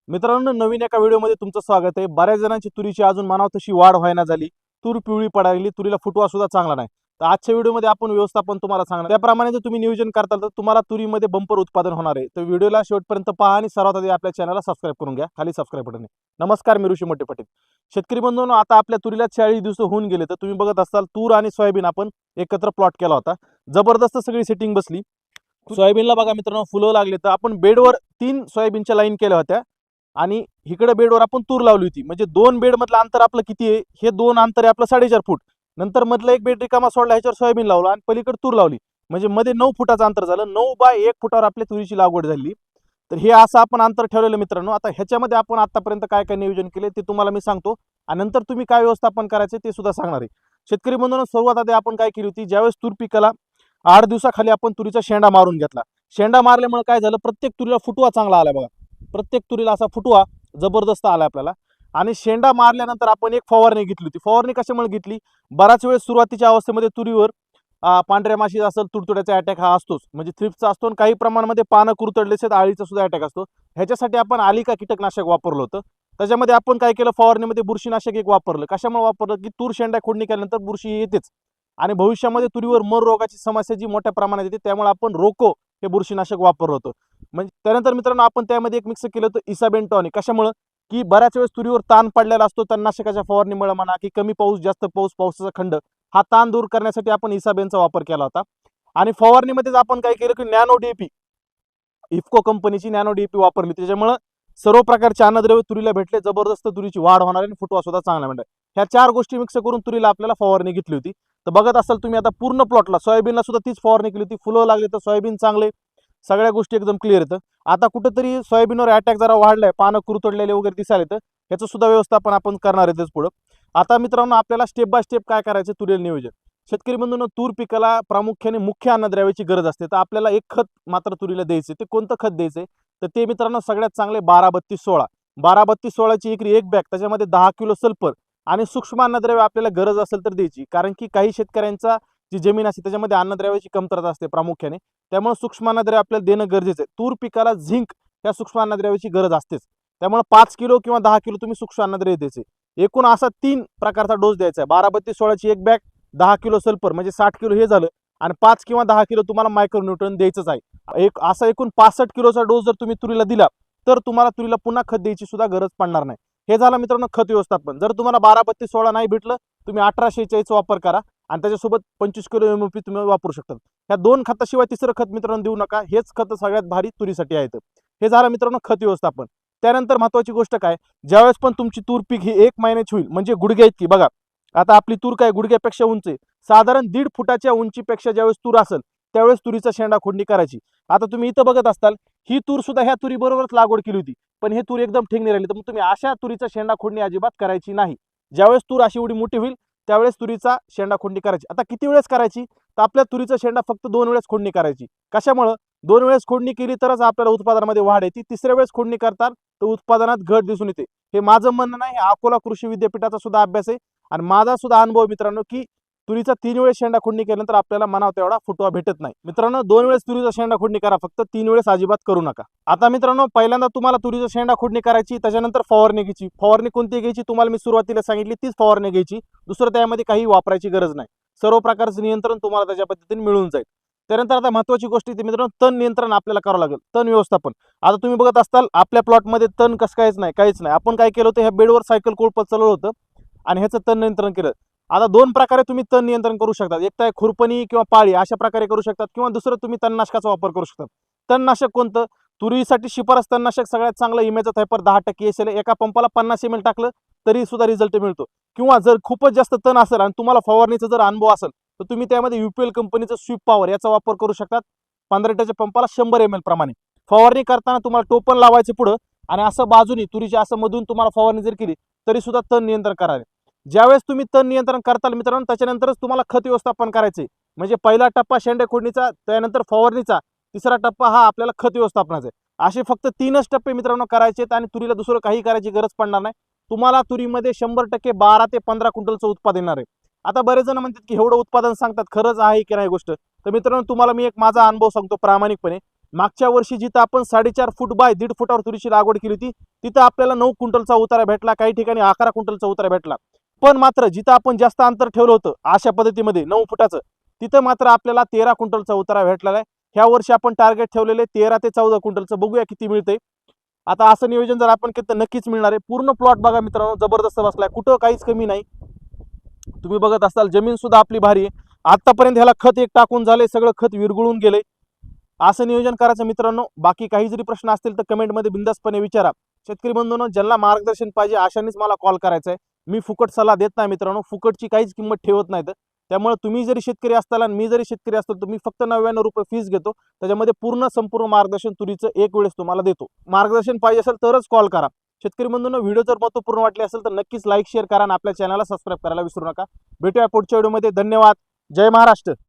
मित्रांनो, नवीन एका व्हिडिओमध्ये तुमचं स्वागत आहे। बऱ्याच जणांची तुरीची अजून म्हणावं तशी वाढ व्हायना झाली, तूर पिवळी पडायली, तुरीला फुटवा सुद्धा चांगला नाही। तर आजच्या व्हिडिओमध्ये आपण व्यवस्थापन तुम्हाला सांगणार, त्याप्रमाणे जर तुम्ही नियोजन करताल तर तुम्हाला तुरीमध्ये बंपर उत्पादन होणार आहे। तर व्हिडिओला शेवटपर्यंत पहा आणि सर्वात आधी आपल्या चॅनलला सबस्क्राइब करून घ्या, खाली सबस्क्राइब बटन आहे। नमस्कार, मी ऋषी मोठे पाटील। शेतकरी बंधूंनो, आता आपल्या तुरीला 40 दिवस होऊन गेले, तर तुम्ही बघत असाल तूर आणि सोयाबीन आपण एकत्र प्लॉट केला होता। जबरदस्त सगळी सेटिंग बसली। सोयाबीनला बघा मित्रांनो, फुलं लागले, तर आपण बेडवर 3 सोयाबीनच्या लाईन केल्या होत्या आणि इकडे बेडवर आपण तूर लावली होती। म्हणजे दोन बेड मधलं अंतर आपलं किती आहे, हे दोन अंतर आहे आपलं 4.5 फूट। नंतर मधलं एक बेड रिकामा सोडला, ह्याच्यावर सोयाबीन लावला आणि पलीकडे तूर लावली, म्हणजे मध्ये 9 फुटाचं अंतर झालं। 9 बाय 1 फुटावर आपल्या तुरीची लागवड झाली। तर हे असं आपण अंतर ठेवलेलं मित्रांनो। आता ह्याच्यामध्ये आपण आतापर्यंत काय काय नियोजन केले ते तुम्हाला मी सांगतो आणि नंतर तुम्ही काय व्यवस्थापन करायचे ते सुद्धा सांगणार आहे। शेतकरी बंधूंनो, सुरुवात आधी आपण काय केली होती, ज्यावेळेस तूर पिकाला 8 दिवसाखाली आपण तुरीचा शेंडा मारून घेतला। शेंडा मारल्यामुळे काय झालं, प्रत्येक तुरीला फुटवा चांगला आला बघा। प्रत्येक तुरीला असा फुटवा जबरदस्त आला आपल्याला। आणि शेंडा मारल्यानंतर आपण एक फवारणी घेतली होती। फवारणी कशामुळे घेतली, बराच वेळ सुरुवातीच्या अवस्थेमध्ये तुरीवर पांढऱ्या माशी असेल, तुडतुड्याचा अटॅक हा असतोच, म्हणजे थ्रिप्सचा असतो आणि काही प्रमाणामध्ये पानं कुरतडले असेल, आळीचा सुद्धा अटॅक असतो। ह्याच्यासाठी आपण आलिका कीटकनाशक वापरलं होतं। त्याच्यामध्ये आपण काय केलं, फवारणीमध्ये बुरशीनाशक एक वापरलं। कशामुळे वापरलं की तूर शेंडा खोडणी केल्यानंतर बुरशी येतेच आणि भविष्यामध्ये तुरीवर मर रोगाची समस्या जी मोठ्या प्रमाणात येते, त्यामुळे आपण रोको हे बुरशीनाशक वापरलं होतं। म्हणजे त्यानंतर मित्रांनो, आपण त्यामध्ये एक मिक्स केलं होतं इसाबेन टॉनिक। कशामुळे की बऱ्याच वेळेस तुरीवर ताण पडलेला असतो, तणनाशकाच्या फवारणीमुळे म्हणा की कमी पाऊस जास्त पाऊस पावसाचा खंड, हा ताण दूर करण्यासाठी आपण इसाबेनचा वापर केला होता। आणि फवारणीमध्येच आपण काय केलं की नॅनो डीएपी, इफको कंपनीची नॅनो डीएपी वापरली। त्याच्यामुळे सर्व प्रकारचे अन्नद्रव्य तुरीला भेटले, जबरदस्त तुरीची वाढ होणार आणि फुटवा सुद्धा चांगला मिळणार। ह्या 4 गोष्टी मिक्स करून तुरीला आपल्याला फवारणी घेतली होती। तर बघत असाल तुम्ही आता पूर्ण प्लॉटला सोयाबीनला सुद्धा तीच फवारणी केली होती। फुलं लागले तर सोयाबीन चांगले, सगळ्या गोष्टी एकदम क्लिअर येतं। आता कुठेतरी सोयाबीनवर अटॅक जरा वाढलाय, पानं कुरतडलेले वगैरे दिसायला येतं, ह्याचं सुद्धा व्यवस्थापन आपण करणार आहे पुढं। आता मित्रांनो, आपल्याला स्टेप बाय स्टेप काय करायचं तुरीला नियोजन। शेतकरी बंधूंनो, तूर पिकाला प्रामुख्याने मुख्य अन्नद्रव्याची गरज असते। तर आपल्याला एक खत मात्र तुरीला द्यायचे, ते कोणतं खत द्यायचंय तर ते मित्रांनो सगळ्यात चांगले 12-32-16। 12-32-16 ची एकरी एक बॅग, त्याच्यामध्ये 10 किलो सल्फर आणि सूक्ष्म अन्नद्रव्य आपल्याला गरज असेल तर द्यायची, कारण की काही शेतकऱ्यांचा जी जमीन असते त्याच्यामध्ये अन्नद्रव्याची कमतरता असते प्रामुख्याने, त्यामुळे सूक्ष्म अन्नद्रव्य आपल्याला देणं गरजेचं आहे। तूर पिकाला झिंक या सूक्ष्म अन्नद्रव्याची गरज असतेच, त्यामुळे 5 किलो किंवा 10 किलो तुम्ही सूक्ष्म अन्नद्रव्य द्यायचे। एकूण असा 3 प्रकारचा डोस द्यायचा आहे। 12-32-16 ची एक बॅग, 10 किलो सल्फर म्हणजे 60 किलो हे झालं, आणि 5 किंवा 10 किलो तुम्हाला मायक्रोन्यूट्रन द्यायचंच आहे। एक असा एकूण 65 किलोचा डोस जर तुम्ही तुरीला दिला तर तुम्हाला तुरीला पुन्हा खत द्यायची सुद्धा गरज पडणार नाही। हे झालं मित्रांनो खत व्यवस्थापन। जर तुम्हाला 12-32-16 नाही भेटलं, तुम्ही 18-46 वापर करा आणि त्याच्यासोबत 25 किलो एमओपी तुम्ही वापरू शकता। ह्या 2 खताशिवाय तिसरं खत मित्रांनो देऊ नका, हेच खत सगळ्यात भारी तुरीसाठी आहेत। हे झालं मित्रांनो खत व्यवस्थापन। त्यानंतर महत्त्वाची गोष्ट काय, ज्यावेळेस पण तुमची तूर पीक ही 1 महिन्याची होईल, म्हणजे गुडघ्या इतकी बघा, आता आपली तूर काय गुडघ्यापेक्षा उंच आहे, साधारण 1.5 फुटाच्या उंचीपेक्षा ज्यावेळेस तूर असेल त्यावेळेस तुरीचा शेंडा खोडणी करायची। आता तुम्ही इथं बघत असताल, ही तूर सुद्धा ह्या तुरी बरोबरच लागवड केली होती, पण हे तूर एकदम ठेंगणी राहिली, तर मग तुम्ही अशा तुरीचा शेंडा खोडणी अजिबात करायची नाही। ज्यावेळेस तूर अशी एवढी मोठी होईल त्यावेळेस तुरीचा शेंडा खोडणी करायची। आता किती वेळेस करायची, तर आपल्या तुरीचा शेंडा फक्त 2 वेळेस खोडणी करायची। कशामुळे 2 वेळेस खोडणी केली तरच आपल्याला उत्पादनामध्ये वाढ येते, तिसऱ्या वेळेस खोडणी करताल तर उत्पादनात घट दिसून येते। हे माझं म्हणणं नाही, हे अकोला कृषी विद्यापीठाचा सुद्धा अभ्यास आहे आणि माझा सुद्धा अनुभव मित्रांनो की तुरीचा 3 वेळेस शेंडा खोडणी केल्यानंतर आपल्याला म्हणावं तेवढा फुटवा भेटत नाही। मित्रांनो 2 वेळेस तुरीचा शेंडा खोडणी करा, फक्त 3 वेळेस अजिबात करू नका। आता मित्रांनो, पहिल्यांदा तुम्हाला तुरीचा शेंडा खोडणी करायची, त्याच्यानंतर फवारणी घ्यायची। फवारणी कोणती घ्यायची तुम्हाला मी सुरुवातीला सांगितली, तीच फवारणी घ्यायची, दुसरं त्यामध्ये काही वापरायची गरज नाही। सर्व प्रकारचं नियंत्रण तुम्हाला त्याच्या पद्धतीने मिळून जाईल। त्यानंतर आता महत्त्वाची गोष्ट येते मित्रांनो, तण नियंत्रण आपल्याला करावं लागेल, तण व्यवस्थापन। आता तुम्ही बघत असताल आपल्या प्लॉटमध्ये तण कसं काहीच नाही, काहीच नाही। आपण काय केलं होतं, ह्या बेडवर सायकल कोळपत चालवलं होतं आणि ह्याचं तण नियंत्रण केलं। आता 2 प्रकारे तुम्ही तण नियंत्रण करू शकता, एक तर खुरपणी किंवा पाळी अशा प्रकारे करू शकतात, किंवा दुसरं तुम्ही तणनाशकाचा वापर करू शकता। तणनाशक कोणतं, तुरीसाठी शिफारस तणनाशक सगळ्यात चांगलं इमेचा थायपर 10% एसएल, एका पंपाला 50 ml टाकलं तरी सुद्धा रिझल्ट मिळतो। किंवा जर खूपच जास्त तण असेल आणि तुम्हाला फवारणीचा जर अनुभव असेल तर तुम्ही त्यामध्ये यूपीएल कंपनीचं स्वीप पॉवर याचा वापर करू शकतात। 15 लिटरच्या पंपाला 100 ml प्रमाणे फवारणी करताना तुम्हाला टोपण लावायचं पुढं आणि असं बाजूनी तुरीच्या असं मधून तुम्हाला फवारणी जर केली तरी सुद्धा तण नियंत्रण करावे। ज्यावेळेस तुम्ही तण नियंत्रण करताल मित्रांनो, त्याच्यानंतरच तुम्हाला खत व्यवस्थापन करायचे। म्हणजे पहिला टप्पा शेंडे खोडणीचा, त्यानंतर फवारणीचा, तिसरा टप्पा हा आपल्याला खत व्यवस्थापनाचा आहे। असे फक्त 3च टप्पे मित्रांनो करायचे आणि तुरीला दुसरं काही करायची गरज पडणार नाही। तुम्हाला तुरीमध्ये 100% 12 ते 15 क्विंटलचं उत्पादन येणार आहे। आता बरेच जण म्हणतात की एवढं उत्पादन सांगतात, खरंच आहे की नाही गोष्ट, तर मित्रांनो तुम्हाला मी एक माझा अनुभव सांगतो प्रामाणिकपणे। मागच्या वर्षी जिथं आपण 4.5 फूट बाय 1.5 फुटावर तुरीची लागवड केली होती तिथं आपल्याला 9 क्विंटलचा उतारा भेटला, काही ठिकाणी 11 क्विंटलचा उतारा भेटला. पण मात्र जिथं आपण जास्त अंतर ठेवलं होतं अशा पद्धतीमध्ये 9 फुटाचं, तिथं मात्र आपल्याला 13 क्विंटलचा उतारा भेटलेला आहे. ह्या वर्षी आपण टार्गेट ठेवलेले 13 ते 14 क्विंटलचं, बघूया किती मिळते. आता असं नियोजन जर आपण केलं तर नक्कीच मिळणार आहे. पूर्ण प्लॉट बघा मित्रांनो, जबरदस्त बसलाय, कुठं काहीच कमी नाही. तुम्ही बघत असाल जमीन सुद्धा आपली भारी आहे. आतापर्यंत ह्याला खत एक टाकून झाले, सगळं खत विरघळून गेले. असं नियोजन करायचं मित्रांनो. बाकी काही जरी प्रश्न असतील तर कमेंटमध्ये बिंदासपणे विचारा. शेतकरी बंधूंनो, ज्यांना मार्गदर्शन पाहिजे अशांनीच मला कॉल करायचा आहे. मी फुकट सल्ला देत नाही मित्रांनो, फुकटची काहीच किंमत ठेवत नाहीत. त्यामुळे तुम्ही जरी शेतकरी असताल आणि मी जरी शेतकरी असतो तर मी फक्त 99 रुपये फीस घेतो. त्याच्यामध्ये संपूर्ण मार्गदर्शन तुरीचं एक वेळेस तुम्हाला देतो. मार्गदर्शन पाहिजे असेल तरच कॉल करा. शेतकरी बंधूंनो, व्हिडिओ जर महत्त्वपूर्ण वाटले असेल तर नक्कीच लाईक शेअर करा आणि आपल्या चॅनलला सबस्क्राईब करायला विसरू नका. भेटूया पुढच्या व्हिडिओमध्ये. धन्यवाद. जय महाराष्ट्र.